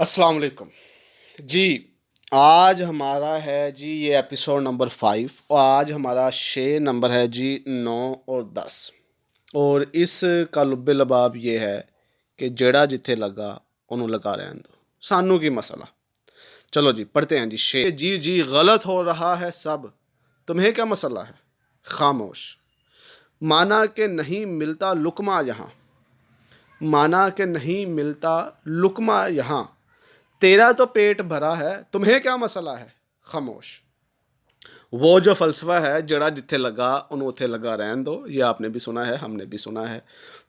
अस्सलाम वालेकुम जी। आज हमारा है जी ये एपिसोड नंबर 5 और आज हमारा शेर नंबर है जी 9 और 10। और इस का लुब्बे लबाब ये है कि जेड़ा जिथे लगा उन्हों लगा रहन दो, सानू की मसला। चलो जी पढ़ते हैं जी शेर। जी जी गलत हो रहा है सब, तुम्हें क्या मसला है? खामोश। माना कि नहीं मिलता लुकमा यहाँ, माना कि नहीं मिलता लुकमा यहाँ, तेरा तो पेट भरा है, तुम्हें क्या मसला है? खामोश। वो जो फ़लसफ़ा है जड़ा जिथे लगा उन्हों उथे लगा रहन दो, ये आपने भी सुना है, हमने भी सुना है।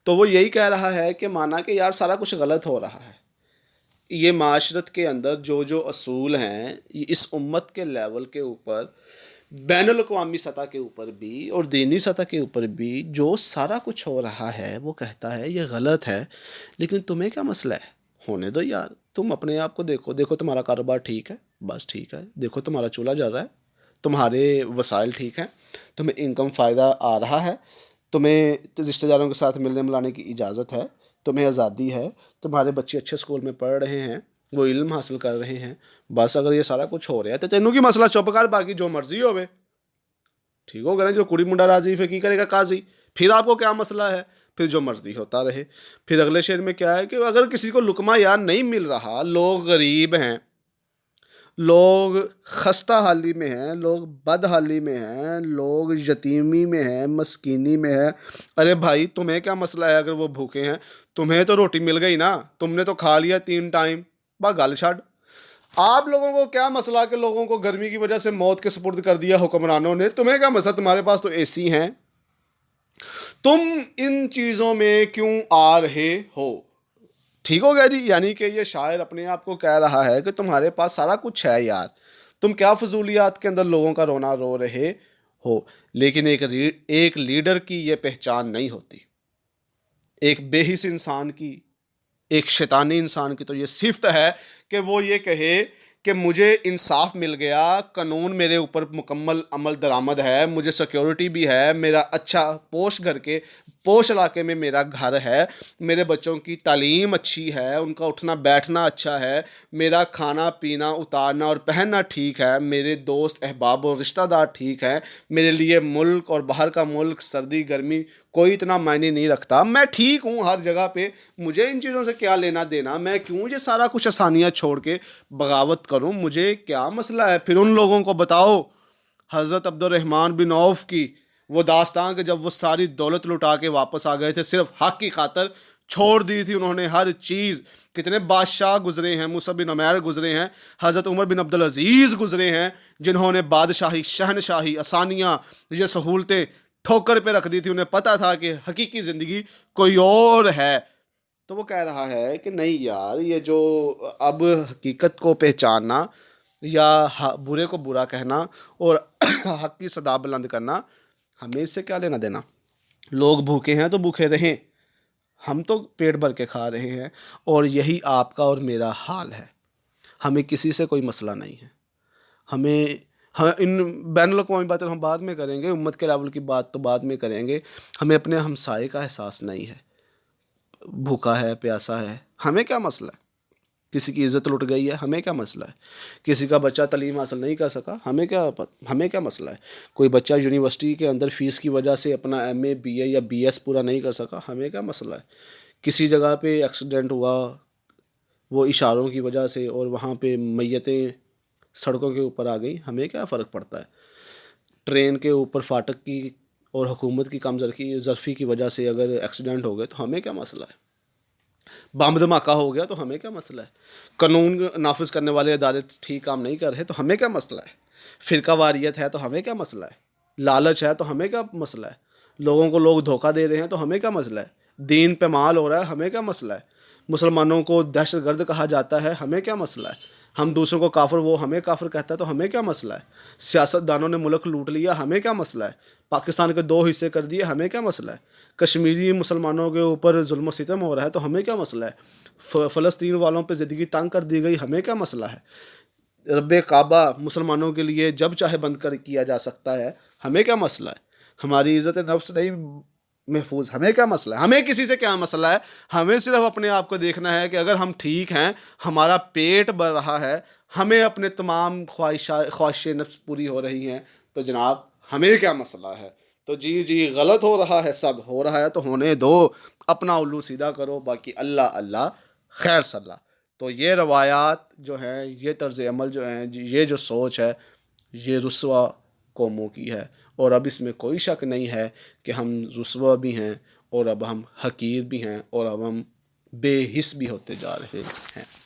तो वो यही कह रहा है कि माना कि यार सारा कुछ गलत हो रहा है, ये माशरत के अंदर जो जो असूल हैं ये इस उम्मत के लेवल के ऊपर, बैनुल अक़वामी सतह के ऊपर भी और दीनी सतह के ऊपर भी जो सारा कुछ हो रहा है वो कहता है ये गलत है, लेकिन तुम्हें क्या मसला है? होने दो यार, तुम अपने आप को देखो, देखो तुम्हारा कारोबार ठीक है, बस ठीक है, देखो तुम्हारा चूल्हा जल रहा है, तुम्हारे वसाइल ठीक हैं, तुम्हें इनकम फ़ायदा आ रहा है, तुम्हें रिश्तेदारों के साथ मिलने मिलाने की इजाज़त है, तुम्हें आज़ादी है, तुम्हारे बच्चे अच्छे स्कूल में पढ़ रहे हैं, वो इल्म हासिल कर रहे हैं। बस अगर ये सारा कुछ हो रहा है तो तेनों की मसला चुप कर, बाकी जो मर्जी होवे ठीक हो गया ना। जो कुड़ी मुंडा राजी फिर की करेगा काजी, फिर आपको क्या मसला है? फिर जो मर्जी होता रहे। फिर अगले शेर में क्या है कि अगर किसी को लुकमा यार नहीं मिल रहा, लोग गरीब हैं, लोग खस्ता हाली में हैं, लोग बदहाली में हैं, लोग यतीमी में हैं, मस्कीनी में हैं, अरे भाई तुम्हें क्या मसला है? अगर वो भूखे हैं, तुम्हें तो रोटी मिल गई ना, तुमने तो खा लिया 3 टाइम, बा गल छड़। आप लोगों को क्या मसला कि लोगों को गर्मी की वजह से मौत के सुपुर्द कर दिया हुक्मरानों ने? तुम्हें क्या मसला? तुम्हारे पास तो एसी हैं, तुम इन चीज़ों में क्यों आ रहे हो? ठीक हो गया जी। यानी कि ये शायर अपने आप को कह रहा है कि तुम्हारे पास सारा कुछ है यार, तुम क्या फजूलियात के अंदर लोगों का रोना रो रहे हो। लेकिन एक लीडर की ये पहचान नहीं होती, एक बेहिस इंसान की, एक शैतानी इंसान की तो ये सिफ्त है कि वो ये कहे कि मुझे इंसाफ मिल गया, कानून मेरे ऊपर मुकम्मल अमल दरामद है, मुझे सिक्योरिटी भी है, मेरा अच्छा पोश इलाके में मेरा घर है, मेरे बच्चों की तालीम अच्छी है, उनका उठना बैठना अच्छा है, मेरा खाना पीना उतारना और पहनना ठीक है, मेरे दोस्त अहबाब और रिश्तेदार ठीक हैं, मेरे लिए मुल्क और बाहर का मुल्क, सर्दी गर्मी कोई इतना मायने नहीं रखता, मैं ठीक हूँ हर जगह पे, मुझे इन चीज़ों से क्या लेना देना, मैं क्यों ये सारा कुछ आसानियाँ छोड़ के बगावत करूं, मुझे क्या मसला है? फिर उन लोगों को बताओ हज़रत अब्दुर्रहमान बिन औफ की वो दास्तान कि जब वो सारी दौलत लुटा के वापस आ गए थे, सिर्फ हक की खातर छोड़ दी थी उन्होंने हर चीज़। कितने बादशाह गुजरे हैं, मूसा बिन उमैर गुजरे हैं, हज़रत उमर बिन अब्दुल अजीज़ गुजरे हैं, जिन्होंने बादशाही शहनशाही आसानियाँ ये सहूलतें ठोकर पे रख दी थी। उन्हें पता था कि हकीकी ज़िंदगी कोई और है। तो वो कह रहा है कि नहीं यार, ये जो अब हकीकत को पहचानना या बुरे को बुरा कहना और हक की सदा बुलंद करना, हमें इससे क्या लेना देना? लोग भूखे हैं तो भूखे रहें, हम तो पेट भर के खा रहे हैं और यही आपका और मेरा हाल है। हमें किसी से कोई मसला नहीं है। हमें इन बैनुल अक़वामी बातें हम बाद में करेंगे, उम्मत के लेवल की बात तो बाद में करेंगे। हमें अपने हमसाए का एहसास नहीं है, भूखा है प्यासा है, हमें क्या मसला है? किसी की इज़्ज़त लुट गई है, हमें क्या मसला है? किसी का बच्चा तालीम हासिल नहीं कर सका, हमें क्या मसला है? कोई बच्चा यूनिवर्सिटी के अंदर फ़ीस की वजह से अपना एमए बीए या बीएस पूरा नहीं कर सका, हमें क्या मसला है? किसी जगह पे एक्सीडेंट हुआ वो इशारों की वजह से और वहाँ पे मैयतें सड़कों के ऊपर आ गई, हमें क्या फ़र्क पड़ता है? ट्रेन के ऊपर फाटक की और हुकूमत की कम ज़रफ़ी की वजह से अगर एक्सीडेंट हो गए तो हमें क्या मसला है? बम धमाका हो गया तो हमें क्या मसला है? कानून नाफिज करने वाले अदारे ठीक काम नहीं कर रहे तो हमें क्या मसला है? फ़िरका वारियत है तो हमें क्या मसला है? लालच है तो हमें क्या मसला है? लोगों को लोग धोखा दे रहे हैं तो हमें क्या मसला है? दीन पे माल हो रहा है, हमें क्या मसला है? मुसलमानों को दहशतगर्द कहा जाता है, हमें क्या मसला है? हम दूसरों को काफिर, वो हमें काफिर कहता है तो हमें क्या मसला है? सियासतदानों ने मुल्क लूट लिया, हमें क्या मसला है? पाकिस्तान के 2 हिस्से कर दिए, हमें क्या मसला है? कश्मीरी मुसलमानों के ऊपर जुल्म सितम हो रहा है तो हमें क्या मसला है? फ़लस्तीन वालों पे ज़िंदगी तंग कर दी गई, हमें क्या मसला है? रब्बे काबा मुसलमानों के लिए जब चाहे बंद कर किया जा सकता है, हमें क्या मसला है? हमारी इज़्ज़त नफ्स नहीं محفوظ. ہمیں کیا مسئلہ ہے, ہمیں کسی سے کیا مسئلہ ہے, ہمیں صرف اپنے آپ کو دیکھنا ہے کہ اگر ہم ٹھیک ہیں, ہمارا پیٹ بڑھ رہا ہے, ہمیں اپنے تمام خواہش نفس پوری ہو رہی ہیں, تو جناب ہمیں کیا مسئلہ ہے. تو جی غلط ہو رہا ہے, سب ہو رہا ہے تو ہونے دو, اپنا الو سیدھا کرو, باقی اللہ اللہ خیر صلاح. تو یہ روایات جو ہیں, یہ طرز عمل جو ہیں, یہ جو سوچ ہے, یہ رسوا قوموں کی ہے. اور اب اس میں کوئی شک نہیں ہے کہ ہم رسوا بھی ہیں, اور اب ہم حقیر بھی ہیں, اور اب ہم بے حس بھی ہوتے جا رہے ہیں.